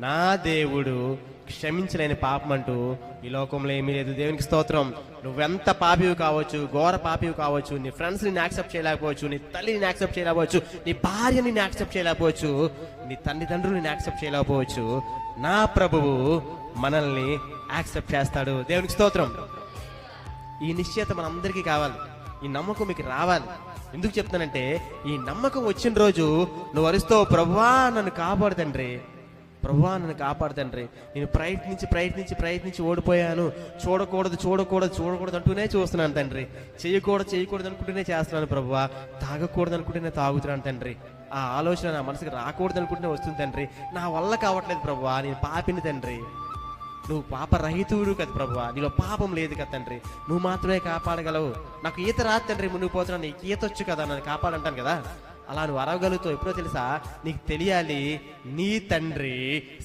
నా దేవుడు క్షమించలేని పాపం అంటూ ఈ లోకంలో ఏమీ లేదు. దేవునికి స్తోత్రం. నువ్వెంత పాపివి కావచ్చు, ఘోర పాపివి కావచ్చు, నీ ఫ్రెండ్స్ నిన్ను యాక్సెప్ట్ చేయలేకపోవచ్చు, నీ తల్లి నిన్ను యాక్సెప్ట్ చేయలేకపోవచ్చు, నీ భార్య నిన్ను యాక్సెప్ట్ చేయలేకపోవచ్చు, నీ తల్లిదండ్రులు నిన్ను యాక్సెప్ట్ చేయలేకపోవచ్చు. నా ప్రభువు మనల్ని యాక్సెప్ట్ చేస్తాడు. దేవునికి స్తోత్రం. ఈ నిశ్చయత మనందరికీ కావాలి. ఈ నమ్మకం మీకు రావాలి. ఎందుకు చెప్తానంటే, ఈ నమ్మకం వచ్చిన రోజు నువ్వు అరుస్తావు, ప్రభువా నన్ను కాపాడు తండ్రి, ప్రభువా నన్ను కాపాడు తండ్రి, నేను ప్రయత్నించి ఓడిపోయాను, చూడకూడదు అంటూనే చూస్తున్నాను తండ్రి, చేయకూడదు అనుకుంటూనే చేస్తున్నాను ప్రభువా, తాగకూడదు అనుకుంటూనే తాగుతున్నాను తండ్రి, ఆ ఆలోచన నా మనసుకు రాకూడదు అనుకుంటూనే వస్తుంది తండ్రి, నా వల్ల కావట్లేదు ప్రభువా, నేను పాపిని తండ్రి, నువ్వు పాపరహితుడు కదా ప్రభువా, నీలో పాపం లేదు కదా తండ్రి, నువ్వు మాత్రమే కాపాడగలవు, నాకు ఈత రాదు తండ్రి, మునిగిపోతున్నాను, నీకు ఈత వచ్చు కదా, నన్ను కాపాడంటాను కదా. అలా నువ్వు అరవగలుగుతావు. ఎప్పుడో తెలుసా, నీకు తెలియాలి నీ తండ్రి